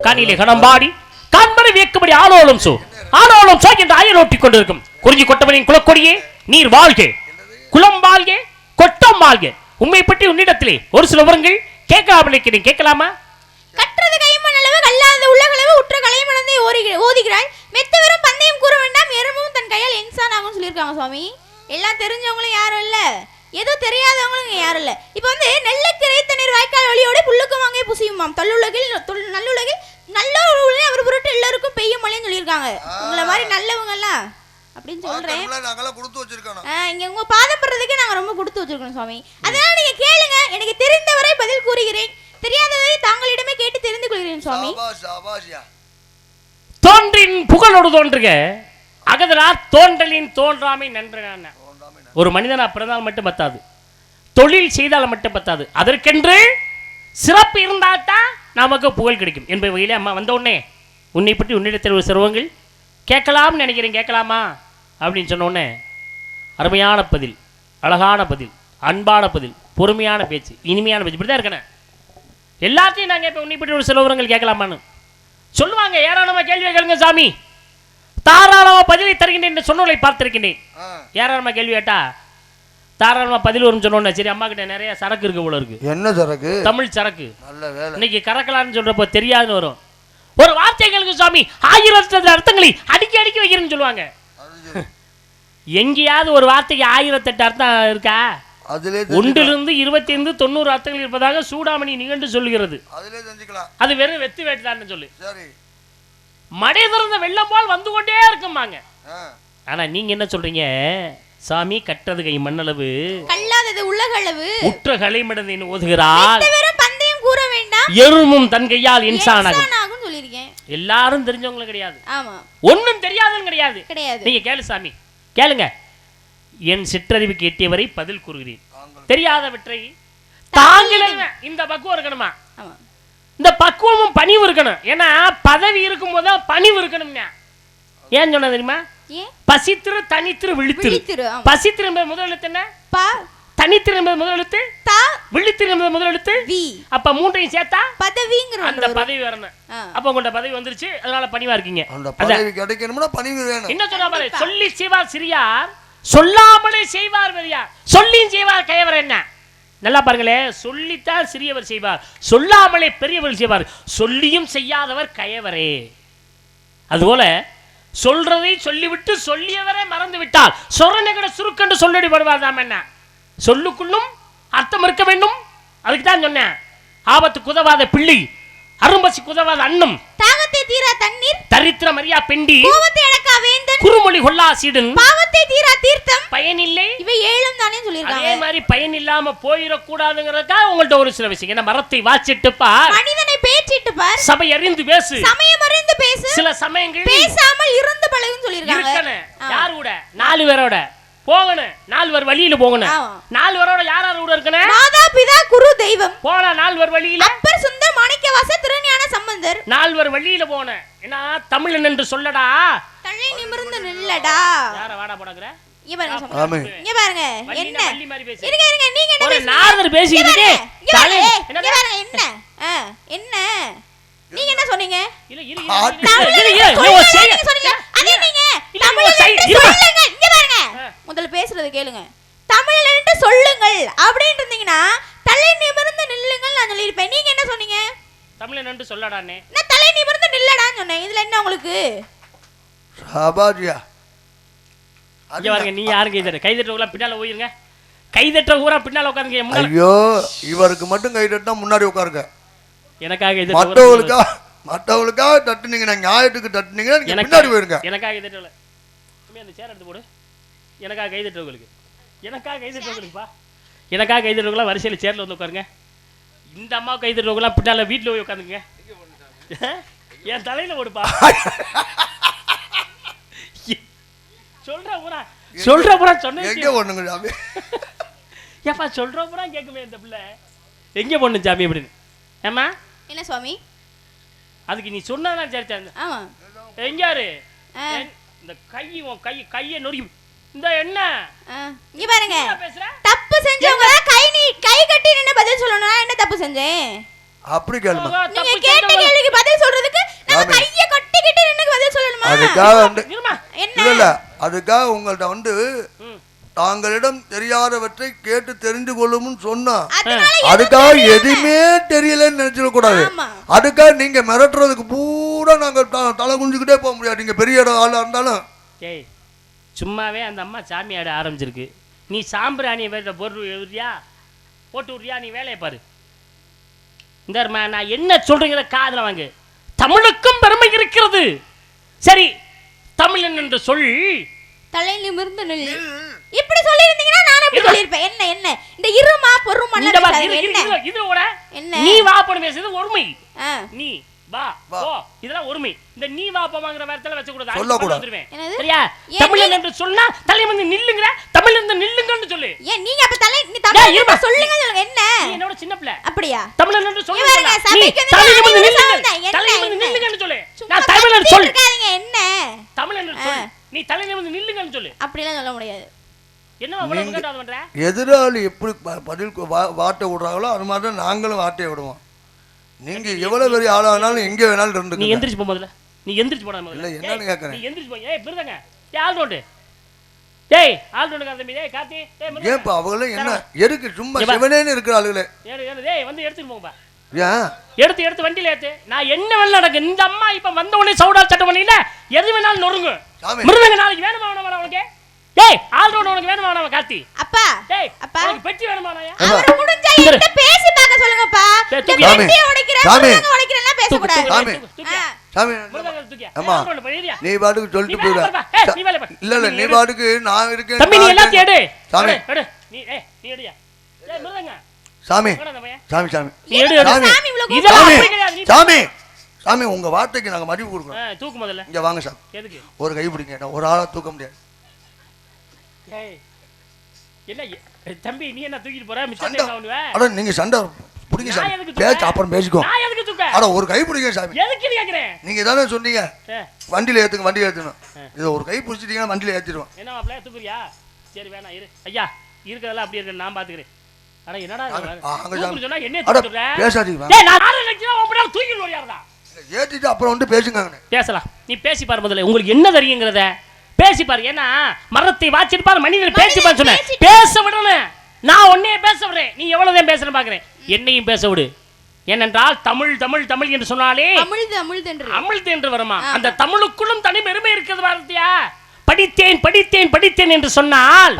காணியிலே கடம்பாடி காண்பரை வியக்கும்படி ஆலோலம் சோ என்று அயலோட்டிக் கொண்டிருக்கும் குறிஞ்சி கொட்டவனின் குலக்கொடியே நீர் வாழ்க, குலம் வாழ்க, கொட்டம் வாழ்க. உண்மை பற்றி உன்னிடத்திலே ஒரு சில விவரங்கள் கேட்கலாமல் கேட்கலாமா? கற்றது கைமண் அளவு கல்லாத உள்ளகளவு உற்ற கலைமணந்தை ஓதுகிறாள். மெத்தவரும் பந்தயம் கூற வேண்டாம், எறும்பும் தன் கையால் இன்சான் ஆகும் சொல்லியிருக்காங்க சுவாமி. எல்லாம் தெரிஞ்சவங்களும் யாரும் இல்ல, ஏதோ தெரியாதவங்களும் யாரும் இல்ல. இப்போ வந்து நெல்லுக்கரை தண்ணீர் வாய்க்கால் வழியோட புல்லுக்கும் வாங்கே புசியுமாம். நல்லுலகில் நல்ல அவர் பொருட்டு எல்லாருக்கும் பெய்யும் மழைன்னு சொல்லியிருக்காங்க. உங்களை மாதிரி நல்லவங்க எல்லாம் அப்படின்னு சொல்றேன். இங்க உங்க பாதப்படுறதுக்கு நாங்க ரொம்ப கொடுத்து வச்சிருக்கோம் சுவாமி. அதனால நீங்க கேளுங்க, எனக்கு தெரிந்தவரை பதில் கூறுகிறேன், தெரியாததை தாங்களிடமே கேட்டு தெரிந்து கொள்கிறேன் சுவாமி. தோன்றின் புகழோடு தோன்றுக அகதனார் தோன்றலின் தோன்றாமை நன்றான. ஒரு மனிதனா பிறந்தால் மட்டும் பத்தாது, தொழில் செய்தால் மட்டும் பத்தாது, அதற்கென்று சிறப்பு இருந்தால்தான் நமக்கு புகழ் கிடைக்கும் என்பதை வகையிலே அம்மா வந்த உடனே உன்னை பற்றி உன்னிடத்தில் ஒரு சிறுவங்கள் கேட்கலாம்னு நினைக்கிறேன், கேட்கலாமா அப்படின்னு சொன்ன உடனே அருமையான பதில், அழகான பதில், அன்பான பதில், பொறுமையான பேச்சு, இனிமையான பேச்சு, இப்படி தான் இருக்கணும். எல்லாத்தையும் நாங்கள் இப்போ உன்னை பற்றி ஒரு சில விவரங்கள் கேட்கலாமான்னு சொல்லுவாங்க. ஏராளமாக கேள்வி கேளுங்க சாமி, தாராளமாக பதிலை தருகின்றேன் என்று சொன்னோலை பார்த்திருக்கின்றேன். ஏராளமாக கேள்வி கேட்டா தாராளமாக பதில் வரும்னு சொன்னோன்னே சரி அம்மா கிட்ட நிறைய சரக்கு இருக்கு போல இருக்கு. என்ன சரக்கு? தமிழ் சரக்கு. இன்னைக்கு கறக்கலான்னு சொல்றப்போ தெரியாதுன்னு வரும். ஒரு வார்த்தைகளுக்கு சாமி 1000 அர்த்தங்களை அடிக்கி வைக்கிறேன்னு சொல்லுவாங்க. எங்கேயாவது ஒரு வார்த்தைக்கு 1008 அர்த்தம் இருக்கா? ஒன்றிலிருந்து 25 90 அர்த்தங்கள் இருப்பதாக சூடாமணி நிகழ்ந்து சொல்லுகிறது. அது வெறும் வெத்து வேட்டுதான் சொல்லு. மடை திறந்த வெள்ளம் போல் வந்து கொண்டே இருக்குமாங்க. ஆனா நீங்க என்ன சொல்றீங்க சாமி? கற்றது கை மண்ணளவு கல்லாதது உள்ளகளவு உற்ற கலைமடந்து ஓதுகிறாள். பந்தயம் கூற வேண்டாம், எறும்பும் தன் கையால் இன்சானாகும் சொல்லிருக்கேன். எல்லாரும் தெரிஞ்சவங்களும் கிடையாது, ஆமா ஒன்னும் தெரியாதுன்னு கிடையாது. நீங்க கேளு சாமி, கேளுங்க. என் சிற்றறிவுக்கு எட்டியவரை பதில் கூறுகிறேன். தெரியாதவற்றை தாங்களே இந்த பக்குவம் இருக்கணுமா? இந்த பக்குவமும் பணிவு இருக்கணும். ஏன்னா பதவி இருக்கும் போது பணிவு இருக்கணும். ஏன் சொன்ன தெரியுமா? பசித்திரு தனித்திரு விழித்திரு. பசித்திரு என்பது முதல் எழுத்து என்ன? ப. தனித்திரு என்பது முதல் எழுத்து த. விழித்திரு என்பது முதல் எழுத்து வி. அப்ப மூன்றையும் சேர்த்தா பதவிங்கற அந்த பதவி வரணும். அப்ப உங்க பதவி வந்துருச்சு, அதனால பணிவா இருக்கீங்க. அந்த பதவி கிடைக்கணும்னா பணிவு வேணும். என்ன சொன்னா பாரு, சொல்லி செய்வார் சிறியார், சொல்லாமலே செய்வார் பெரியார். சொல்லியும் செய்வார் கயவர். என்ன நல்லா பாருங்களே, சொல்லித்தான் சிறியவர் செய்வார், சொல்லாமலே பெரியவர் செய்வார். சொல்லியும் செய்யாதவர் கயவரே. அதுபோல சொல்றதை சொல்லிவிட்டு சொல்லியவரை மறந்து விட்டால் சொரணை கூட சுருக்கென்று சொல்லடி வருவார்தாம். என்ன சொல்லுக்குள்ளும் அர்த்தம் இருக்க வேண்டும். அதுக்கு தான் சொன்னேன், ஆபத்து குதவாத பிள்ளை, அரும்பசி குதவாத அன்னம், தாகத்தை தீரா தண்ணீர், தரித்திரம் அறியா பெண்டி, கோபத்தை அடக்கா வேந்தன், குறுமொழி கொள்ளா சீடன், பாவத்தை தீரா தீர்த்தம், பயனில்லை. இவை ஏழும் தானே சொல்லிருக்காங்க. அதே மாதிரி பயன் இல்லாம போயிட கூடாதுங்கறதுக்காக உங்கள்ட்ட ஒரு சில விஷயம். என்ன மரத்தை வாச்சிட்டு பார், மனிதனை பேச்சிட்டு பார், சபை அறிந்து பேசு, சமயம் அறிந்து பேசு, சில சமயங்கள் பேசாமல் இருந்து பழகுன்னு சொல்லிருக்காங்க. யார் கூட? 4 பேரோட போகணும். 4 பேர் வழியில போகணும். 4 பேரோட யார் கூட இருக்கணும்? மாதா பிதா குரு தெய்வம். போனா 4 பேர் வழியில அப்பர் சுந்தர் மாணிக்கவாச திருஞான சம்பந்தர். 4 பேர் வழியில போகணும். என்ன தமிழன் என்று சொல்லடா, தலை நிமிர்ந்து நில்லடா. யார வாடா போடங்கற? இங்க பாருங்க என்ன வள்ளி மாதிரி பேசு. இருங்க நீங்க என்ன ஒரு 4 பேர் பேசிட்டு இங்க பாருங்க என்ன என்ன நீங்க என்ன சொன்னீங்க? இல்ல இரு அதே நீங்க தமிழ்ல சொல்லுங்க. இங்க பாருங்க, முதல்ல பேசுறது கேளுங்க. தமிழ்ல இருந்து சொல்லுங்கள் அப்படினு இருந்தீங்கன்னா தலை நிமிர்ந்து நில்லுங்கள் நான் சொல்லி இருப்பேன். நீங்க என்ன சொன்னீங்க? தமிழ்ல இருந்து சொல்லடானே. நான் தலை நிமிர்ந்து நில்லடான்னு சொன்னேன். இதுல என்ன உங்களுக்கு? சாபாஜியா இங்க பாருங்க, நீ யாரும் கைதட்டவங்கள பின்னால ஓயிருங்க. கைதட்ட ஊரா பின்னால உட்காருங்க. ஐயோ, இவருக்கு மட்டும் கைதட்டா முன்னாடி உட்காருங்க. எனக்காக இது மற்றவங்களுக்காக தட்டுனீங்கன்னா, நியாயத்துக்கு தட்டுனீங்கன்னா நீங்க பின்னாடி போயிருங்க. எனக்காக கைதட்டல. அந்த சேர் எடுத்து போடு. எனக்காக கைதட்டவங்களுக்கு, எனக்காக கைதட்டவங்களுக்குப்பா, எனக்காக கைதட்டவங்களா வரிசையில் சேர்ல வந்து உட்காருங்க. இந்த அம்மா கைதட்டவங்களா பின்னால வீட்டில் போய் உட்காந்துங்க. என் தலையில ஓடுப்பா. சொல்ற பூரா சொன்னேன். எங்க போணுங்க சாமி? ஏப்பா சொல்ற பூரா கேட்குமே இந்த பிள்ளை. எங்க போணும் சாமி அப்படின்னு? ஏமா என்ன சுவாமி? அதுக்கு நீ சொன்னா சரி. ஆமா, எங்காரு இந்த கையை நொறுக்கி இந்த என்ன இங்க பாருங்க, தப்பு செஞ்சவங்க கை கட்டி நின்னு பதில் சொல்லணும். என்ன தப்பு செஞ்சேன் அப்படி கேளுமா? நீங்க கேட்ட கேள்விக்கு பதில் சொல்றதுக்கு அதுக்காக வந்து என்ன இல்ல அதுக்காக உங்கள்ட்ட வந்து தாங்களிடம் தெரியாதவற்றை கேட்டு தெரிந்து கொள்ளும்னு சொன்னா அதுக்காக எதுவுமே தெரியலன்னு நினைச்சிட கூடாது. அதுக்காக நீங்க மிரட்டுறதுக்கு பூரா நாங்க தலை குஞ்சுக்கிட்டே போக முடியாது. நீங்க பெரிய ஆளா இருந்தாலும் ஏய் சும்மாவே அந்த அம்மா சாமி ஆட ஆரம்பிச்சிருக்கு. நீ சாம்பிராணியை வேற பொருள் விடுறியா போட்டு விடுறியா? நீ வேலையை பாரு. இந்த நான் என்ன சொல்றீங்கிற காதுல வாங்கு. தமிழுக்கும் பெருமை இருக்கிறது. சரி தமிழன் என்று சொல் தலை நிமிர்ந்து நில்லு. இப்படி சொல்லி இருந்தீங்கன்னா நான் அப்படி சொல்லிருப்பேன். என்ன என்ன இந்த இருமா பொறுமா என்ன நீ வா போன்னு பேசுறது ஒருமை. நீ வா போ இதெல்லாம் ஒருமை. இந்த நீ வா போங்கற வார்த்தையில வெச்ச கூடாது. சொல்ல கூடாது. சரியா? தமிழன் என்று சொன்னா தலை வந்து நில்லுங்கற. தமிழன் என்று நில்லுங்கன்னு சொல்லு. ஏன் நீங்க அப்ப தலை நீ தமிழன் சொல்லுங்க சொல்லுங்க. என்ன நீ என்னோட சின்ன பிள்ளை. அப்படியா? தமிழன் என்று சொல்லுங்க. தலை வந்து நில்லுங்க. தலை வந்து நில்லுங்கன்னு சொல்லு. நான் தமிழன் சொல். என்ன தமிழன் சொல். நீ தலை வந்து நில்லுங்கன்னு சொல்லு. அப்படி எல்லாம் சொல்ல முடியாது. என்ன அவ்வளவு கேட்டாத பண்ற? எதிராளி எப்படி பதில் வாட்டை விடுறாங்களோ அது மாதிரி தான் நாங்களும் வாட்டையை விடுவோம். நீங்க எவ்வளவு பெரிய ஆளானாலும் எங்க வேணாலும் இருந்து. நீ எந்திரிச்சு போ முதல்ல. நீ எந்திரிச்சு போடா முதல்ல. இல்ல என்னன்னு கேக்குறேன். நீ எந்திரிச்சு போ. ஏய் பிறதங்க. டேய் ஆல் ரவுண்ட். டேய் ஆல் ரவுண்ட் காதமி. டேய் காத்தி. டேய் முருகா. ஏப்பா அவங்கள என்ன எதுக்கு சும்மா சிவனேன்னு இருக்கிற ஆளுகளே. ஏறு டேய் வந்து எடுத்துட்டு போங்கப்பா. ஏன் எடுத்து வண்டியில ஏத்து. நான் என்ன வேணா நடக்கு. இந்த அம்மா இப்ப வந்த உடனே சவுடா சட்டை பண்ணில எது வேணாலும் நொறுங்கு. மிருதங்க நாளைக்கு வேணுமா வேணாமா உனக்கு? டேய் ஆல் ரவுண்ட் உனக்கு வேணுமா வேணாமா காத்தி? அப்பா டேய் அப்பா உனக்கு பெட்டி வேணுமானாயா? அவரு முடிஞ்சா என்கிட்ட பேசி பார்க்க சொல்லுங்கப்பா. பெட்டி உடைக்கிறேன் மிருதங்க உடைக்கிறேன்னா பேச கூடாது. சாமி சாமி மிருதங்க தூக்கியா? அம்மா நீ பாட்டுக்கு சொல்லிட்டு போற. நீ வேலை பாரு. இல்ல நீ பாட்டுக்கு நான் இருக்கேன். தம்பி நீ எல்லாத்தையும் எடு. சாமி எடு. நீ நீ எடுயா. டேய் மிருதங்க. சாமி சாமி சாமி நீ எடு. சாமி இவ்வளவு இதெல்லாம் அப்படி கிடையாது. சாமி சாமி உங்க வார்த்தைக்கு நாங்க மதிப்பு கொடுக்கிறோம். தூக்கு முதல்ல. இங்க வாங்க சாமி. எதுக்கு? ஒரு கை பிடிங்க. ஒரு ஆளா தூக்க முடியாது. ஏய் என்ன தம்பி நீ என்ன தூக்கிட்டு போற? மிச்சம் என்ன பண்ணுவ? அட நீங்க சண்டை புடிங்க சாமி. பேச்சு அப்புறம் பேசிக்கோ. நான் எதுக்கு தூக்க? அட ஒரு கை பிடிங்க சாமி. எதுக்கு நீ கேக்குறேன்? நீங்க தானே சொன்னீங்க வண்டியில ஏத்துங்க வண்டியில ஏத்தணும். இது ஒரு கை பிடிச்சிட்டீங்கன்னா வண்டியில ஏத்திடுவோம். என்ன மாப்ள தூக்குறியா? சரி வேணா இரு. ஐயா இருக்கறதெல்லாம் அப்படியே இருக்கு. நான் பாத்துக்கிறேன். அட என்னடா தூக்கு சொன்னா என்ன தூக்குற? பேசாதீங்க. டேய் நான் ஆளு நிக்கிறேன் உன்கிட்ட தூக்கிட்டு வரியாடா. ஏத்திட்டு அப்புறம் வந்து பேசுங்க. பேசலாம். நீ பேசி பாரு முதல்ல. உங்களுக்கு என்ன தெரியுங்கறத பேசி பாரு. ஏன்னா மரத்தை வாச்சிருப்பார் மனிதர் பேசி பாரு சொன்னேன். பேச விடணும். நான் உன்னையே பேச விடுறேன். நீ எவ்வளவுதான் பேசணும் பாக்குறேன். என்னையும் பேச விடு. ஏனென்றால் தமிழ் தமிழ் தமிழ் என்று சொன்னாலே அமிழ்து என்று வருமா? அந்த தமிழுக்குள்ளும் தனி பெருமை இருக்கிறது வார்த்தையா? படித்தேன் படித்தேன் படித்தேன் என்று சொன்னால்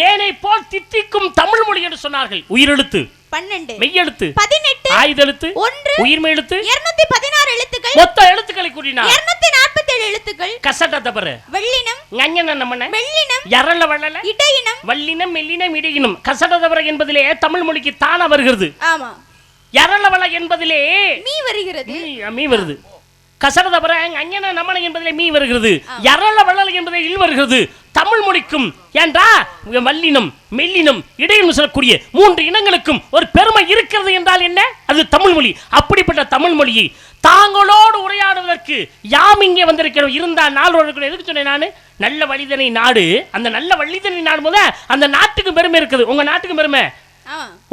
தேனை போல் தித்திக்கும் தமிழ் மொழி என்று சொன்னார்கள். உயிரெழுத்து 12 மெய்யெழுத்து 18 ஆயுதெழுத்து 1 உயிர்மெய் எழுத்து 216 எழுத்துக்கள் மொத்த எழுத்துக்களை கூட்டினார். 247 எழுத்துக்கள் கசட தபற வெள்ளினம் ஞஞன நமன வெள்ளினம் யரள வளல இடையினம் வள்ளினம் மெல்லினம் இடையினம் கசட தபற என்பதிலே தமிழ் மொழிக்கு தானா வருகிறது. ஆமா. யரள வள என்பதிலே மீ வருகிறது. மீ வருது. கசட தபற ஞஞன நமன என்பதிலே மீ வருகிறது. யரள வளல என்பதிலே இல் வருகிறது. தமிழ் மொழிக்கும் ஏண்டா வல்லினம் மெல்லினம் இடையினம் சொல்லக்கூடிய 3 இனங்களுக்கும் ஒரு பெருமை இருக்கிறது என்றால் என்ன? அது தமிழ் மொழி. அப்படிப்பட்ட தமிழ் மொழியை தாங்களோடு உரையாடுவதற்கு யாம் இங்கே வந்திருக்கிறோம். இருந்தா நாள் எதுக்கு சொன்னேன் நான்? நல்ல வழிதனை நாடு. அந்த நல்ல வழிதனை நாடு போத அந்த நாட்டுக்கு பெருமை இருக்குது. உங்க நாட்டுக்கு பெருமை.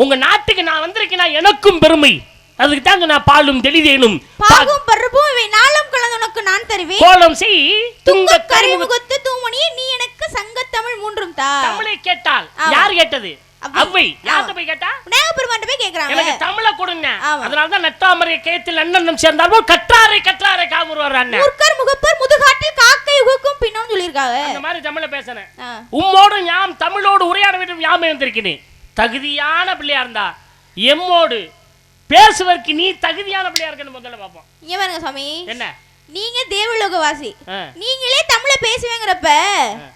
உங்க நாட்டுக்கு நான் வந்திருக்கேன் எனக்கும் பெருமை. அதுக்கு தான் நான் பாலும் தெளிதேனும் பாகும் பருப்பும் இவை நாளும் கலந்து உனக்கு நான் தருவேன். கோலம் செய் துங்க கரிமுகத்து தூமணி நீ எனக்கு சங்க தமிழ் மூன்றும் தா. தமிழை கேட்டால் யார் கேட்டது? அவ்வை. யார்ட்ட போய் கேட்டா? விநாயகபெருமான்ட்ட போய் கேக்குறாங்க. எனக்கு தமிழை கொடுங்க. அதனால தான் நட்டாமரை கேத்தில் அண்ணனும் சேர்ந்தாரோ கற்றாரை கற்றாரை காமுறுவார் அண்ணன். முற்கர் முகப்பர் முதுகாட்டில் காக்கை உகக்கும் பின்னோன்னு சொல்லிருக்காங்க. அந்த மாதிரி தமிழை பேசணும். உம்மோடு ஞாம் தமிழோடு உரையாட வேண்டும். யாமே வந்திருக்கிறேன். தகுதியான பிள்ளையா இருந்தா எம்மோடு பேசுவதற்கு நீ தகுதியான பிள்ளையா இருக்கணும். முதல்ல பாப்போம். இங்க பாருங்க சாமி. என்ன? நீங்க தேவலோகவாசி. நீங்களே தமிழ பேசுவீங்கறப்ப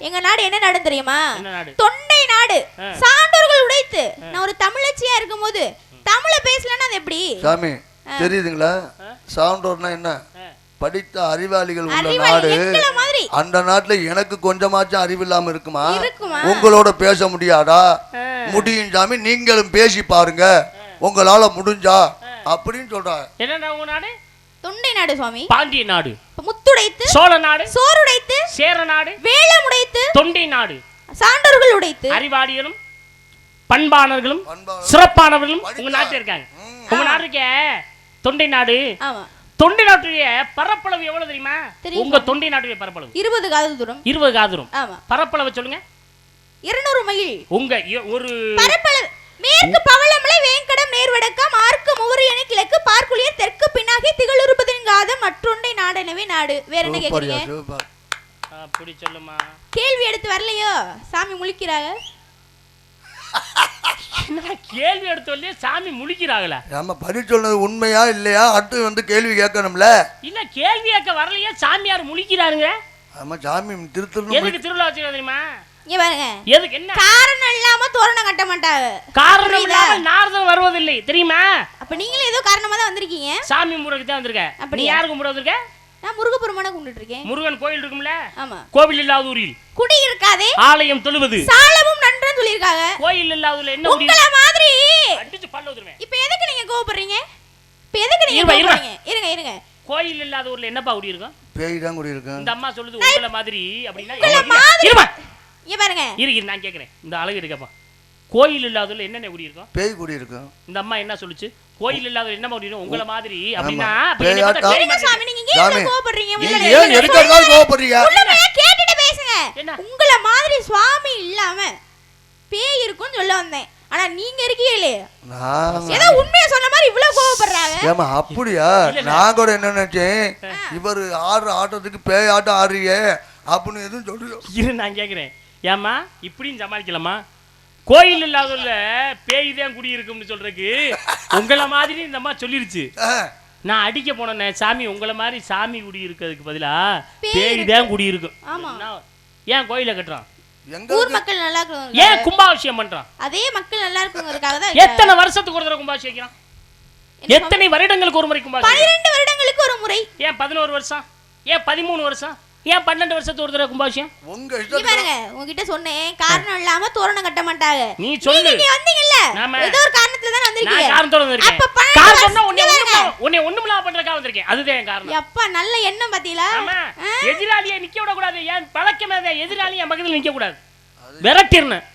எங்க நாடு என்ன நாடு தெரியுமா? தொண்டை நாடு. சான்றோர்கள் உடைத்து நான் ஒரு தமிழச்சியா இருக்கும்போது தமிழ பேசலன்னா அது எப்படி? சாமி தெரியுதுங்களா? சான்றோர்னா என்ன? படித்த அறிவாளிகள் உள்ள நாடு. அந்த நாட்டுல எனக்கு கொஞ்சமாச்சும் அறிவு இல்லாம இருக்குமா? உங்களோட பேச முடியாதா? முடியும் சாமி. நீங்களும் பேசி பாருங்க உங்களால முடிஞ்சா அப்படின்னு சொல்றாங்க. என்ன உங்க நாடு? தொண்டை நாடு சுவாமி. பாண்டிய நாடு. முத்துடைத்து சோழ நாடு. சோறுடைத்து சேர நாடு. வேளமுடைத்து தொண்டை நாடு. சான்றோர்கள் உடைத்து அறிவாளிகளும் பண்பானவர்களும் சிறப்பானவர்களும் உங்க நாட்டுல இருக்காங்க. உங்க நாடு இருக்கே தொண்டை நாடு. தொண்டை நாட்டுடைய பரப்பளவு எவ்வளவு தெரியுமா? தெரியும். உங்க தொண்டை நாட்டுடைய பரப்பளவு 20 காத தூரம். 20 காத தூரம். ஆமா. பரப்பளவு சொல்லுங்க. 200 மைல். உங்க ஒரு பரப்பளவு மேற்கு பவளமலை வேங்கடம் நேர்வடக்கம் ஆர்க்கு முவரியணி கிழக்கு பார்க்குளியர் தெற்கு பின்னாகி திகழுருபதின் காதம் மற்றொண்டை நாடெனவே நாடு. வேற என்ன கேக்குறீங்க? அப்படி சொல்லுமா. கேள்வி எடுத்து வரலையோ? சாமி முழிக்கிறாங்க. கேள்வி எடுத்து வரலையே சாமி முழிக்கிறாங்களா? நம்ம பதில் சொன்னது உண்மையா இல்லையா? அடுத்து வந்து கேள்வி கேட்கணும்ல. இல்ல கேள்வி கேட்க வரலையே சாமியார் முழிக்கிறாருங்க. ஆமா சாமி திருத்தணும். எதுக்கு திருவிழா வச்சுக்க தெரியுமா? இங்க பாருங்க. எதுக்கு என்ன காரணம் இல்லாம தோரணம் கட்ட மாட்டாங்க. காரணம் இல்லாம நாரதன் வருவதில்லை தெரியுமா? அப்ப நீங்களும் ஏதோ காரணமா தான் வந்திருக்கீங்க. சாமி முருகனுக்கு தான் வந்திருக்க. நீ யாருக்கு முருகன் வந்திருக்க? நான் முருகப்பெருமானை கும்பிட்டுட்டு இருக்கேன். முருகன் கோயில் இருக்கும்ல? ஆமா. கோவில் இல்லாத ஊரில் குடி இருக்காதே ஆலயம் தொழுவது சாலமும் நன்றன்னு சொல்லிருக்காங்க. கோயில் இல்லாததுல என்ன குடி? உங்கள மாதிரி அடிச்சு பல்ல ஊதுறேன். இப்போ எதுக்கு நீங்க கோபப்படுறீங்க? இப்போ எதுக்கு நீங்க கோபப்படுறீங்க? இருங்க. கோயில் இல்லாத ஊர்ல என்னப்பா குடி இருக்கும்? பேய் தான் குடி இருக்கும். இந்த அம்மா சொல்லுது உங்கள மாதிரி அப்படினா இருமா. இங்க பாருங்க. இரு நான் கேக்குறேன். இந்த அழகு இருக்கப்பா. கோயில் இல்லாததுல என்னென்ன குடி இருக்கும்? பேய் குடி இருக்கும். இந்த அம்மா என்ன சொல்லுச்சு? கோயில் இல்லாத என்ன குடி இருக்கும்? உங்கள மாதிரி அப்படினா பேய் சாமி நீங்க ஏன் கோபப்படுறீங்க? ஏன் எதுக்காக கோபப்படுறீங்க? உள்ளமே கேட்டிட்டு பேசுங்க. உங்கள மாதிரி சுவாமி இல்லாம பேய் இருக்குன்னு சொல்ல வந்தேன். ஆனா நீங்க இருக்கீங்களே ஏதோ உண்மையா சொன்ன மாதிரி இவ்வளவு கோபப்படுறாங்க. ஏமா அப்படியா? நான் கூட என்ன நினைச்சேன், இவர் ஆடுற ஆட்டத்துக்கு பேய் ஆட்டம் ஆடுறீங்க அப்படின்னு எதுவும் சொல்லுங்க. இரு நான் கேக்குறேன். ஏமா இப்படின்னு சமாளிக்கலாமா? கோயில் இல்லாததுல பேய் தான் குடி இருக்கும்னு சொல்றதுக்கு உங்கள மாதிரி இந்த அம்மா சொல்லிருச்சு. நான் அடிக்க போனேன் சாமி உங்கள மாதிரி சாமி குடி இருக்கிறதுக்கு பதிலா பேய் தான் குடி இருக்கும். ஏன் கோயில கட்டுறான்? ஊர் மக்கள் நல்லா இருக்கணும். ஏன் கும்பாபிஷேகம் பண்றான்? அதே மக்கள் நல்லா இருக்குங்கிறதுக்காக தான். எத்தனை வருஷத்துக்கு ஒரு தடவை கும்பாபிஷேகம் வைக்கிறான்? எத்தனை வருடங்களுக்கு ஒரு முறை கும்பாபிஷேகம்? 12 வருடங்களுக்கு ஒரு முறை. ஏன் 11 வருஷம்? ஏன் 13 வருஷம்? ஏன் 12 வருஷத்துக்கு ஒரு தடவை கும்பாபிஷேகம்? உங்க இஷ்டம் பாருங்க. உங்ககிட்ட சொன்னேன் காரணம் இல்லாம தோரணம் கட்ட மாட்டாங்க. நீ சொல்லு. நீங்க வந்தீங்கல்ல ஏதோ ஒரு காரணத்துல தான் வந்திருக்கீங்க. நான் காரணத்தோட வந்திருக்கேன். அப்ப காரணம்னா உன்னை ஒண்ணுமில்லா பண்றதுக்காக வந்திருக்கேன். அதுதான் என் காரணம். அப்பா நல்ல எண்ணம் பாத்தீங்களா? ஆமா. எதிராளியை நிக்க விட கூடாது. ஏன் பழக்கமே தான் எதிராளியை பக்கத்துல நிக்க கூடாது. விரட்டிரணும்.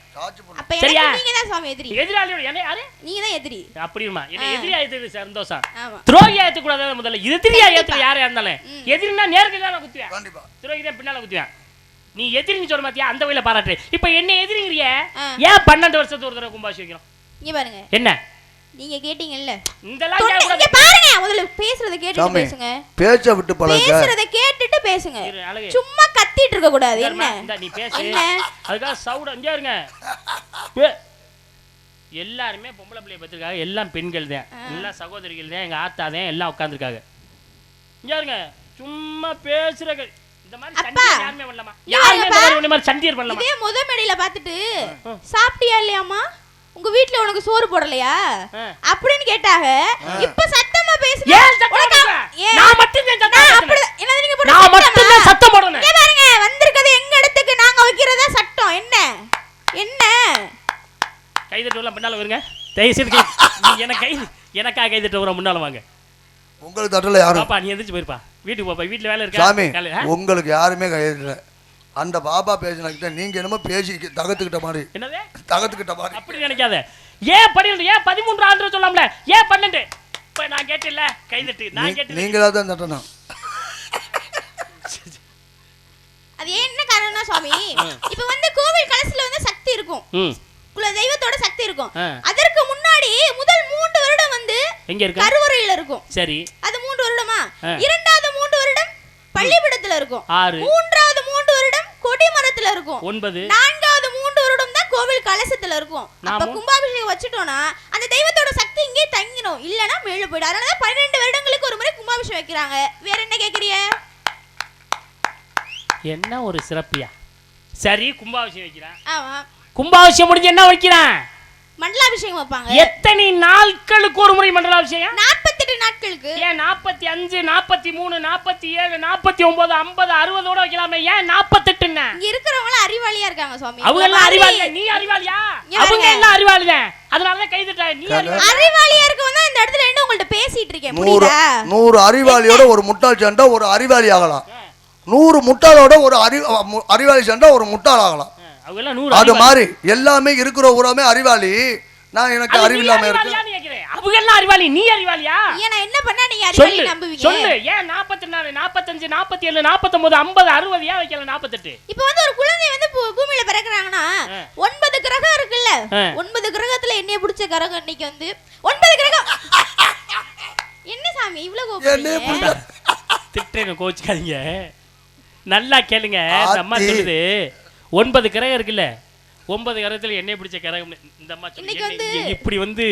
அப்ப எனக்கு நீங்க தான் சுவாமி எதிரி. எதிராளியோட என்ன யாரு? நீங்க தான் எதிரி. அப்படிமா? என்ன எதிரியா ஏத்துது சந்தோஷம். ஆமா. துரோகியா ஏத்து கூடாது முதல்ல. எதிரியா ஏத்து யாரா இருந்தாலும். எதிரினா நேருக்கு நேரா குத்துவேன். கண்டிப்பா. துரோகி தான் பின்னால குத்துவேன். நீ எதிரின்னு சொல்ல மாட்டியா? அந்த வழியில பாராட்டு. இப்போ என்ன எதிரிங்கறியே? ஏன் 12 வருஷத்துக்கு ஒரு தடவை கும்பாபிஷேகம் வைக்கிறோம்? இங்க பாருங்க. என்ன? நீங்க கேட்டிங்கல்ல. இந்தலாம் கேட்க கூடாது. இங்க பாருங்க. முதல்ல பேசுறத கேட்டுட்டு பேசுங்க. பேச்ச விட்டு பழகுங்க. பேசுறத கேட்டுட்டு பேசுங்க. சும்மா கத்திட்டு இருக்க கூடாது. என்ன? இந்த நீ பேசு. அதுக்காக சவுட இங்க இருங்க. எல்லாரும் பொம்பளை பிள்ளைய பத்திருக்காங்க. எல்லாம் பெண்கள் தான். எல்லாம் சகோதரிகள் தான். எங்க ஆத்தா தான் எல்லாம் உட்கார்ந்திருக்காங்க. இங்க இருங்க. சும்மா பேசுறங்க. இந்த மாதிரி சண்டியர் யாருமே பண்ணலாமா? யாருமே இந்த மாதிரி சண்டியர் பண்ணலாமா? இதே முத மேடையில பார்த்துட்டு சாப்பிட்டியா இல்லையாமா? உங்க வீட்ல உனக்கு சோறு போடலையா அப்படின்னு கேட்டாங்க. இப்ப சத்தமா பேசுங்க. ஏன் சத்தம் போடுற? நான் மட்டும் தான் சத்தம் போடுறேன். என்ன நீங்க போடுற? நான் மட்டும் தான் சத்தம் போடுறேன். இங்க பாருங்க. வந்திருக்கிறது எங்க இடத்துக்கு நாங்க வைக்கிறதா சட்டம். என்ன கை தட்டுவல முன்னால வருங்க. தயவு செய்து நீ எனக்கா கை தட்டுவற முன்னால வாங்க. உங்களுக்கு தட்டல யாரும். பாப்பா நீ எந்திரச்சு போயிருப்பா. வீட்டுக்கு போப்பா. வீட்ல வேலை இருக்கா? சாமி உங்களுக்கு யாருமே கை தட்டல. அந்த பாபா பேசினக்கிட்ட நீங்க என்னமோ பேசி தகத்துக்கிட்ட மாதிரி. என்னது? தகத்துக்கிட்ட மாதிரி. அப்படி நினைக்காத. ஏன் 12 ஏன் 13 ஆண்டு சொல்லலாம்ல? ஏன் 12? இப்ப நான் கேட்டில்ல கை தட்டு. நான் கேட்டு நீங்களா தான் தட்டணும். அது என்ன காரணம்னா சுவாமி இப்ப வந்து கோவில் கலசத்துல வந்து சக்தி இருக்கும். குல தெய்வத்தோட சக்தி இருக்கும். அதற்கு முன்னாடி முதல் 3 வருடம் வந்து எங்க இருக்கு? கருவறையில இருக்கும். சரி. அது 3 வருடமா? இரண்டாவது 3 வருடம் பள்ளிப்படத்துல இருக்கும். 6. மூன்றாவது 3 வருடம் கொடிமரத்துல இருக்கும். 9. நான்காவது 3 வருடம் தான் கோவில் கலசத்துல இருக்கும். அப்ப கும்பாபிஷேகம் வச்சிட்டோம்னா அந்த தெய்வத்தோட சக்தி இங்கே தங்கிரும். இல்லனா மேல போய்டும். அதனால தான் 12 வருடங்களுக்கு ஒரு முறை கும்பாபிஷேகம் வைக்கிறாங்க. வேற என்ன கேக்குறீங்க? என்ன ஒரு சிறப்பியா? சரி கும்பாபிஷேகம் வைக்கிறான். ஆமா. கும்பாபிஷேகம் முடிஞ்சு என்ன வைக்கிறான்? மண்டலாபிஷேகம் வைப்பாங்க. எத்தனை நாட்களுக்கு ஒரு முறை மண்டலாபிஷேகம்? 48 நாட்களுக்கு. ஏன் 45, 43, 47, 49, 50, 60 ஓட வைக்கலாமே? ஏன் 48ன்னா? இங்க இருக்கிறவங்க அறிவாளியா இருக்காங்க சுவாமி. அவங்க எல்லாம் அறிவாளியா? நீ அறிவாளியா? அவங்க எல்லாம் அறிவாளிதான். அதனால தான் கை தட்டற. நீ அறிவாளியா இருக்கவங்க இந்த இடத்துல என்ன உங்கள்ட்ட பேசிட்டு இருக்கேன். புரியுதா? 100 அறிவாளியோட ஒரு முட்டாள் சேர்ந்தா ஒரு அறிவாளி ஆகலாம். 100 முட்டாளோட ஒரு அறிவாளி சேர்ந்தா ஒரு முட்டாள் ஆகலாம். அது மாதிரி எல்லாமே இருக்கிற ஊராமே அறிவாளி. நான் எனக்கு அறிவு இல்லாம இருக்கு. அவங்க எல்லாம் அறிவாளி, நீ அறிவாளியா? ஏன் நான் என்ன பண்ணா நீங்க அறிவாளி நம்புவீங்க? சொல்லு. ஏன் 44 45 47 49 50 60 ஏன் வைக்கல 48? இப்போ வந்து ஒரு குழந்தை வந்து பூமியில பிறக்குறாங்கன்னா 9 கிரகம் இருக்குல்ல, 9 கிரகத்துல என்னைய பிடிச்ச கிரகம் இன்னைக்கு வந்து 9 கிரகம். என்ன சாமி இவ்வளவு கோபப்படுறீங்க? திட்டேன்னு கோச்சுக்காதீங்க, நல்லா கேளுங்க. அம்மா சொல்லுது 9 கிரகம் இருக்குல்ல, 9 கிரகத்துல என்னைய பிடிச்ச கிரகம் இந்த அம்மா சொல்லி இப்படி வந்து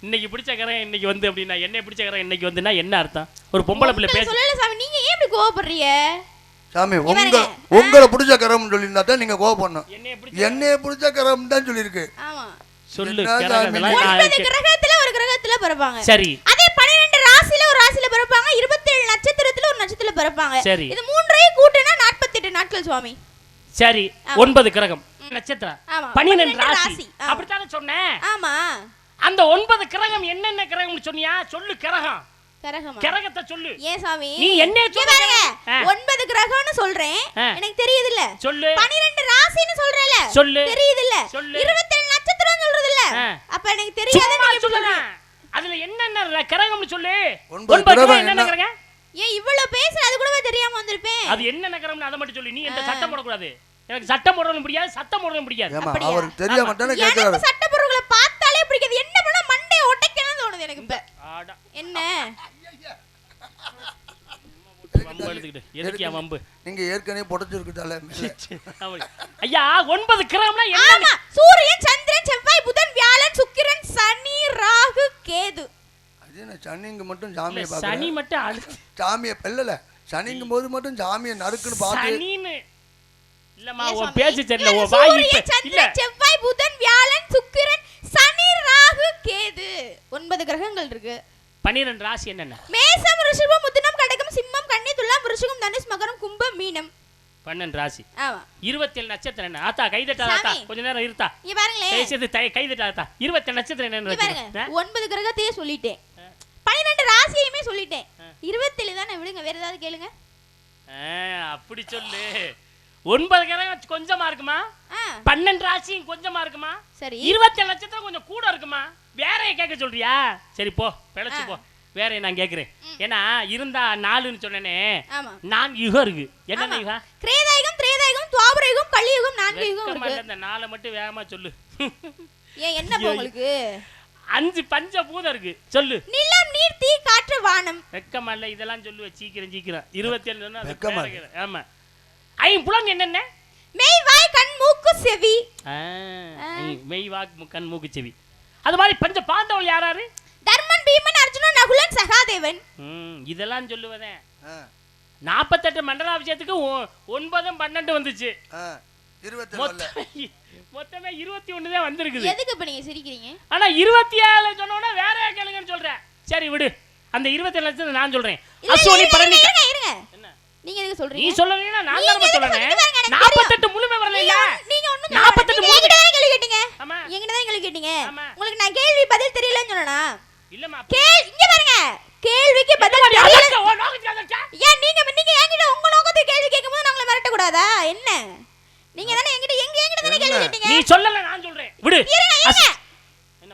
இன்னைக்கு பிடிச்ச கிரகம் இன்னைக்கு வந்து அப்படின்னா என்னைய பிடிச்ச கிரகம் இன்னைக்கு வந்துன்னா என்ன அர்த்தம்? ஒரு பொம்பளை பிள்ளை பேச சொல்லல சாமி, நீங்க ஏன் இப்படி கோபப்படுறீங்க? சாமி உங்களை பிடிச்ச கரம் சொல்லியிருந்தா தான் நீங்க கோபப்படணும். என்னைய பிடிச்ச கரம் தான் சொல்லியிருக்கு. ஆமா சொல்லு. 9 கிரகத்துல ஒரு கிரகத்துல பிறப்பாங்க. சரி. அதே 12 ராசியில ஒரு ராசியில பிறப்பாங்க, 27 நட்சத்திரத்துல ஒரு நட்சத்திரத்துல பிறப்பாங்க. சரி. இது மூன்றையும் கூட்டினா 48 நாட்கள் சுவாமி. சரி. 9 கிரகம் நட்சத்திரம் 12 ராசி அப்படித்தானே சொன்னேன். ஆமா. அந்த 9 கிரகம் என்னென்ன கிரகம்னு சொன்னியா? சொல்லு. கிரகம் கிரகத்தை சொல்லு. ஏன் சாமி நீ என்ன சொல்றீங்க? 9 கிரகம்னு சொல்றேன், எனக்கு தெரியுது இல்ல. சொல்லு. 12 ராசின்னு சொல்றேல, சொல்லு. தெரியுது இல்ல. சொல்லு. 27 நட்சத்திரம் சொல்றது இல்ல, அப்ப எனக்கு தெரியாது. நீங்க சொல்லுங்க, அதுல என்னென்ன கிரகம்னு சொல்லு. 9 கிரகம் என்னென்ன கிரகம்? ஏன் இவ்வளவு பேசுற? அது கூட தெரியாம வந்திருப்பேன். அது என்னென்ன கிரகம்னு அத மட்டும் சொல்லு. நீ என்ன சட்டம் போட கூடாது. எனக்கு சட்டம் போடணும் பிடிக்காது, சட்டம் போடணும் பிடிக்காது. அவருக்கு தெரியாம தானே கேக்குறாரு. எனக்கு சட்ட பொருள்களை பார்த்தாலே பிடிக்காது. என்ன பண்ணா மண்டைய ஒட்டைக்கணும் தோணுது எனக்கு இப்ப. என்ன எதுக்கு வம்பு? நீங்க ஏற்கனவே புடைச்சிருக்குதால. ஐயா 9 கிரகம்னா என்ன? சூரியன், சந்திரன், செவ்வாய், புதன், வியாழன், சுக்கிரன், சனி, ராகு, கேது. அது என்ன சனிங்க மட்டும் சாமியை பாக்குற? சனி மட்டும் சாமியை இல்லல, சனிங்கும் போது மட்டும் சாமியை நறுக்குன்னு பாத்து. சனின்னு இல்லம்மா, உன் பேச்சு தெரியல. உன் வாய் இப்ப இல்ல. செவ்வாய், புதன், வியாழன், சுக்கிரன், சனி, ராகு, கேது 9 கிரகங்கள் இருக்கு. 12 ராசி என்னென்ன? மேஷம், ரிஷபம், மிதுனம், கடகம், சிம்மம், கன்னி, துலாம், விருச்சிகம், தனுஷ், மகரம், கும்பம், மீனம். 12 ராசி. ஆமா. 27 நட்சத்திரம் என்ன? ஆத்தா கை தட்டா. ஆத்தா கொஞ்ச நேரம் இருத்தா. இங்க பாருங்களே. பேசியது கை தட்டா. ஆத்தா 27 நட்சத்திரம் என்னன்னு பாருங்க. 9 கிரகத்தையே சொல்லிட்டேன், 12 ராசியையுமே சொல்லிட்டேன். 27 தானே, விடுங்க. வேற ஏதாவது கேளுங்க. அப்படி சொல்லு. 9 கிரகம் கொஞ்சமா இருக்குமா? 12 ராசியும் கொஞ்சமா இருக்குமா? சரி. 27 நட்சத்திரம் கொஞ்சம் கூட இருக்குமா? வேற கேட்க சொல்றியா? சரி போ, பிழைச்சு போ. வேற நான் கேக்குறேன். ஏன்னா இருந்தா 4ன்னு சொன்னேனே. 4 யுகம் இருக்கு. என்ன யுகம்? கிரேதாயுகம், திரேதாயுகம், துவாபரயுகம், கலியுகம், 4 யுகம் இருக்கு. இந்த 4 மட்டும் வேகமா சொல்லு. ஏன் என்ன உங்களுக்கு? 5 பஞ்சபூதம் இருக்கு. சொல்லு. நிலம், நீர், தீ, காற்று, வானம். வெக்கமா இல்ல இதெல்லாம் சொல்லுவே. சீக்கிரம் 27 சொன்னா வெக்கமா. ஆமா. ஐம்புலன் என்னென்ன? மெய், வாய், கண், மூக்கு, செவி. மெய், வாய், கண், மூக்கு, செவி. அது மாதிரி பஞ்ச பாண்டவர்கள் யாராரு? தர்மன், பீமன், அர்ஜுனன், நகுலன், சகாதேவன். இதெல்லாம் சொல்லுவதே. 48 மண்டலாபிஷேகத்துக்கு 9 12 வந்துச்சு. மொத்தமே 21 தான் வந்திருக்குது. எதுக்கு இப்ப நீங்க சிரிக்கிறீங்க? ஆனா 27 சொன்னோட வேற கேளுங்கன்னு சொல்றேன். சரி விடு. அந்த 27 லட்சத்தை நான் சொல்றேன். அஸ்வினி பரணி. இருங்க. என்ன? நீங்க எதுக்கு சொல்றீங்க? நீ சொல்லலனா நான் தான் சொல்றேன். 48 முழுமை வரல இல்ல. நீங்க ஒண்ணு 48 முழுமை கேள்வி கேட்டீங்க. ஆமா. எங்கட தான் கேள்வி கேட்டீங்க. உங்களுக்கு நான் கேள்வி பதில் தெரியலன்னு சொன்னனா? இல்லம்மா. இங்க பாருங்க. கேள்விக்கு பதில் தெரியல. ஏன் நீங்க என்கிட்ட உங்க நோக்கத்துக்கு கேள்வி கேக்கும்போது நாங்கள மிரட்ட கூடாதா? என்ன? நீங்க தானே என்கிட்ட தானே கேள்வி கேட்டீங்க. நீ சொல்லல நான் சொல்றேன். விடு. இருங்க.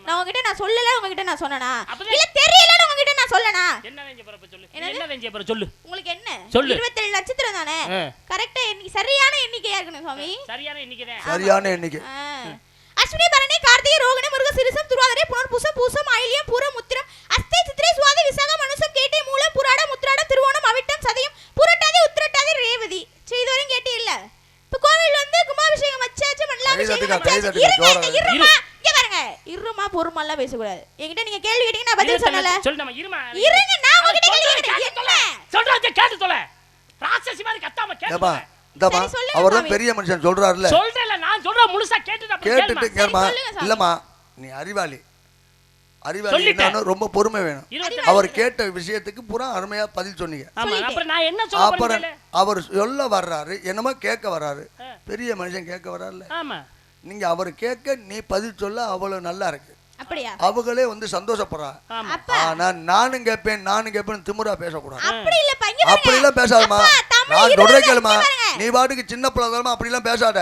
நான் உங்ககிட்ட நான் சொல்லல, உங்ககிட்ட நான் சொன்னனா? இல்ல தெரியலன்னு உங்ககிட்ட நான் சொல்லனா? என்ன ரேஞ்ச் பரப்ப சொல்லு. என்ன ரேஞ்ச் பரப்ப சொல்லு. உங்களுக்கு என்ன? 27 நட்சத்திரம் தானே? கரெக்ட்டா சரியான எண்ணிக்கையா இருக்கணும் சுவாமி. சரியான எண்ணிக்கை தான். சரியான எண்ணிக்கை. அஸ்வினி, பரணி, கார்த்திகை, ரோகிணி, மிருகசீரிஷம், திருவாதிரை, புனர்பூசம், பூசம், ஆயில்யம், பூரம், உத்திரம், அஸ்தை, சித்திரை, சுவாதி, விசாகம், அனுசம், கேட்டை, மூலம், புராடம், உத்திராடம், திருவோணம், அவிட்டம், சதயம், புரட்டாதி, உத்திரட்டாதி, ரேவதி. இதுவரையும் கேட்டே இல்ல. இப்ப கோவில் வந்து கும்பாபிஷேகம் வச்சாச்சு, மண்டலாபிஷேகம் வச்சாச்சு. இருமா. இங்க பாருங்க. இருமா, பொறுமைலாம் பேச கூடாது. என்கிட்ட நீங்க கேள்வி கேட்டீங்க, நான் பதில் சொல்லல. சொல்லுமா. இருமா. இருங்க, நான் உங்ககிட்ட கேள்வி கேட்டேன். என்ன? சொல்றத கேட்டு சொல்ல. ராட்சசி மாதிரி கத்தாம கேட்டு. இந்தமா அவர்தான் பெரிய மனுஷன் சொல்றாருல. சொல்றேல, நான் சொல்ற முழுசா கேட்டுட்டு கேளுமா. இல்லம்மா, நீ அறிவாளி. அறிவாளி என்னன்னா ரொம்ப பொறுமை வேணும். அவர் கேட்ட விஷயத்துக்கு பூரா அருமையா பதில் சொன்னீங்க. அப்புறம் நான் என்ன சொல்ல போறேன்? அவர் சொல்ல வர்றாரு, என்னமோ கேட்க வர்றாரு. பெரிய மனுஷன் கேட்க வர்றாருல. ஆமா. நீங்க அவர் கேட்க நீ பதில் சொல்ல அவ்வளவு நல்லா இருக்கு. அப்படியே அவங்களே வந்து சந்தோஷப்படுறாங்க. ஆனா நானும் கேட்பேன் திமிரா பேசக்கூடாது. அப்படி எல்லாம் பேசாதமா. நான் சொல்றேன் கேளுமா. நீ பாட்டுக்கு சின்ன பிள்ளைமா அப்படி எல்லாம் பேசாத.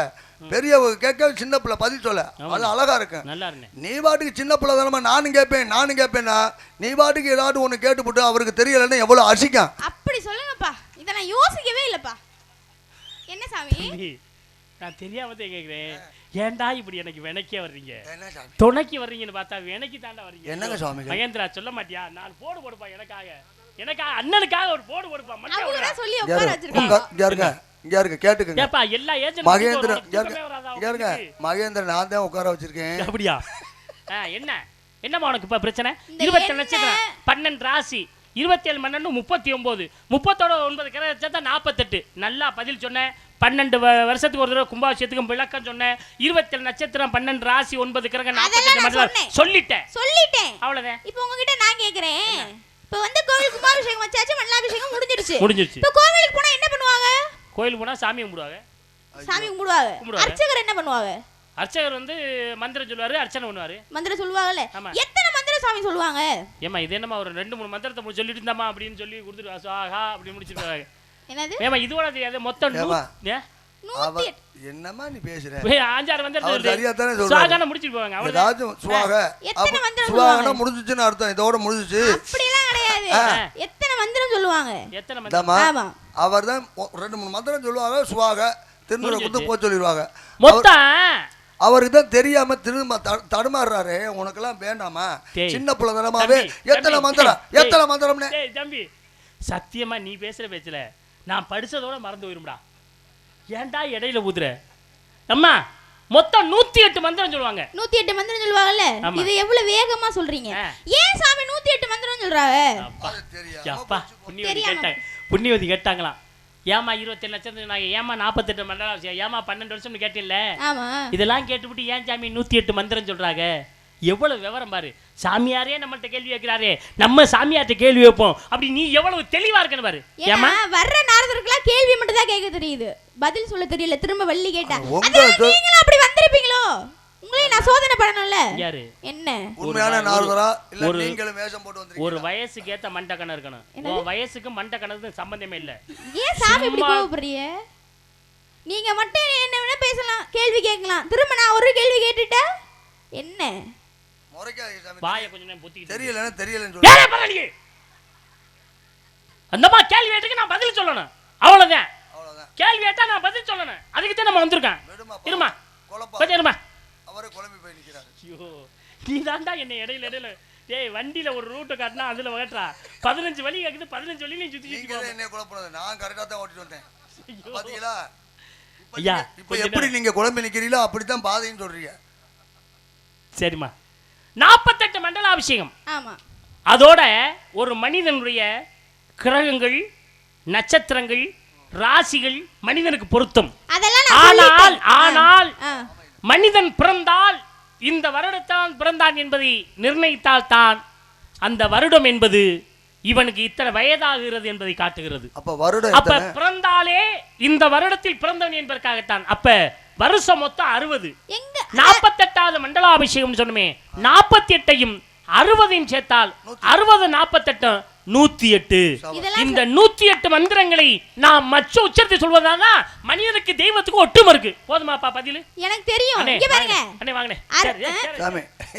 பெரியவங்க கேட்க சின்ன பிள்ளை பதில் சொல்ல அது அழகா இருக்கு. நல்லா இருந்தேன். நீ பாட்டுக்கு சின்ன பிள்ளை தானமா நானும் கேட்பேன்னா நீ பாட்டுக்கு ஏதாவது ஒண்ணு கேட்டுப்பட்டு அவருக்கு தெரியலன்னா எவ்வளவு அசிக்கம். அப்படி சொல்லுங்கப்பா, இதை நான் யோசிக்கவே இல்லப்பா. என்ன சாமி? நான் தெரியாமதே கேக்குறேன், ஏன்டா இப்படி எனக்கு வினைக்கே வர்றீங்க, துணைக்கு வர்றீங்கன்னு பார்த்தா வினைக்கு தாண்டா வர்றீங்க. என்னங்க சாமி? மகேந்திரா சொல்ல மாட்டியா? நான் போடு போடுப்பா, எனக்காக அண்ணனுக்காக ஒரு போடு போடுப்பா. அவங்களே சொல்லி உட்கார வச்சிருக்காங்க. இங்க இருக்க கேட்டுக்கங்க. ஏப்பா எல்லா ஏஜென்ட் மகேந்திரன் நான் தான் உட்கார வச்சிருக்கேன். அப்படியா? என்னமா உனக்கு இப்ப பிரச்சனை? 27 நட்சத்திரம், 12 ராசி, 27 12 39, 30 கிரகம் சேர்த்தா 48. நல்லா பதில் சொன்னேன். 12 வருஷத்துக்கு ஒரு தடவை கும்பாபிஷேகத்துக்கு விளக்கம் சொன்னேன். 27 நட்சத்திரம், 12 ராசி, 9 கிரகம், 48 சொல்லிட்டேன். அவ்வளவுதான். இப்போ உங்ககிட்ட நான் கேக்குறேன், இப்போ வந்து கோவில் கும்பாபிஷேகம் வச்சாச்சு, மண்டலாபிஷேகம் முடிஞ்சிருச்சு. இப்போ கோவிலுக்கு போனா என்ன பண்ணுவாங்க? கோயில் போனா சாமி கும்பிடுவாங்க. அர்ச்சகர் என்ன பண்ணுவாங்க? அர்ச்சகர் வந்து மந்திரம் சொல்லுவாரு, அர்ச்சனை பண்ணுவாரு. மந்திரம் சொல்லுவாங்கல்ல, எத்தனை மந்திரம் சாமி சொல்லுவாங்க? ஏமா இது என்னமா ஒரு 2-3 மந்திரத்தை சொல்லிட்டு இருந்தாமா அப்படின்னு சொல்லி கொடுத்துட்டு சுவாகா அப்படி முடிச்சிருவாங்க. என்னது? ஏமா இதுவோட தெரியாது மொத்தம் என்னமா நீ பேசுற? 5-6 மந்திரம் சரியா தானே சொல்றாங்க. சுவாகான முடிச்சிட்டு போவாங்க. அவ்வளவுதான். சுவாகா எத்தனை மந்திரம் சுவாகான முடிஞ்சிச்சுன்னு அர்த்தம். இதோட முடிஞ்சிச்சு. அப்படிலாம் கிடையாது. எத்தனை மந்திரம் சொல்லுவாங்க? எத்தனை மந்திரம்? ஆமா. அவர்தான் 2-3 மந்திரம் சொல்லுவாங்க. சுவாகா திருநூறு கொடுத்து போய் சொல்லிடுவாங்க. மொத்தம் அவருக்கு தான் தெரியாம திரும்ப தடுமாறுறாரு. உனக்கெல்லாம் வேண்டாமா? சின்ன பிள்ளை தானமாவே எத்தனை மந்திரம்னு. தம்பி சத்தியமா நீ பேசுற பேச்சுல நான் படிச்சதோட மறந்து போயிரும்டா. ஏன்டா இடையில ஊதுற? அம்மா மொத்தம் 108 மந்திரம் சொல்லுவாங்க. 108 மந்திரம் சொல்லுவாங்கல்ல, இது எவ்வளவு வேகமா சொல்றீங்க? ஏன் சாமி 108 மந்திரம் சொல்றாங்க? அப்பா புண்ணியவதி கேட்டாங்களாம். ஏமா 27 லட்சம், ஏமா 48 மண்டலம், ஏமா 12 வருஷம் கேட்டில்ல, இதெல்லாம் கேட்டுவிட்டு ஏன் சாமி 108 மந்திரம் சொல்றாங்க? எவ்வளவு விவரம் பாரு. சாமியாரே நம்மள்ட்ட கேள்வி கேட்கிறாரே, நம்ம சாமியார்ட்ட கேள்வி வைப்போம். அப்படி நீ எவ்வளவு தெளிவா இருக்கணும் பாரு. ஏமா வர்ற நாரதருக்குலாம் கேள்வி மட்டும் தான் கேட்க தெரியுது, பதில் சொல்ல தெரியல. திரும்ப வள்ளி கேட்டா நீங்களும் அப்படி வந்திருப்பீங்களோ? உங்களே நான் சோதனை பண்ணணும்ல. யாரு என்ன உண்மையான நாரதரா இல்ல நீங்களும் வேஷம் போட்டு வந்திருக்கீங்க? ஒரு வயசுக்கு ஏத்த மண்டக்கணம் இருக்கணும். உன் வயசுக்கு மண்டக்கணத்துக்கு சம்பந்தமே இல்ல. ஏன் சாமி இப்படி கோவப்படுறீங்க? நீங்க மட்டும் என்ன வேணா பேசலாம், கேள்வி கேட்கலாம். திரும்ப நான் ஒரு கேள்வி கேட்டுட்டா என்ன? வாயை கொஞ்சம் நேரம் பொத்திக்கிட்டு தெரியலன்னு சொல்லு. அந்தமா கேள்வி கேட்டுக்கு நான் பதில் சொல்லணும். அவ்வளவுதான். கேள்வி கேட்டா நான் பதில் சொல்லணும். அதுக்கு தான் நம்ம வந்திருக்கேன். இருமா கொஞ்சம் இருமா. அவரே குழம்பி போய் நிக்கிறாரு. ஐயோ நீ தாண்டா என்ன இடையில டேய் வண்டியில ஒரு ரூட் காட்டினா அதுல ஓட்டறா. 15 வழி கேக்குது, 15 வழி நீ சுத்தி நீங்க என்ன குழப்பறது? நான் கரெக்ட்டா தான் ஓட்டிட்டு வந்தேன். பாத்தீங்களா? ஐயா இப்போ எப்படி நீங்க குழம்பி நிக்கிறீங்களோ அப்படி தான் பாதைன்னு சொல்றீங்க. சரிமா. 48 மண்டலாபிஷேகம். ஆமா. அதோட ஒரு மனிதனுடைய கிரகங்கள், நட்சத்திரங்கள், ராசிகள் மனிதனுக்கு பொருத்தம். ஆனால் மனிதன் பிறந்தால் இந்த வருடத்தான் பிறந்தான் என்பதை நிர்ணயித்தால் தான் அந்த வருடம் என்பது இவனுக்கு இத்தனை வயதாகிறது என்பதை காட்டுகிறது. அப்ப பிறந்தாலே இந்த வருடத்தில் பிறந்தவன் என்பதற்காகத்தான். அப்ப வருஷம் மொத்தம் 60. 48வது மண்டலாபிஷேகம் சொன்னமே, 48ஐயும் 60ஐயும் சேர்த்தால் 60 48 108. இந்த 108 மந்திரங்களை நாம் மச்ச உச்சரித்து சொல்வதால மனிதனுக்கு தெய்வத்துக்கு ஒற்றுமை இருக்கு. போதுமாப்பா பதில்? எனக்கு தெரியும். இங்க பாருங்க. அண்ணே வாங்கனே.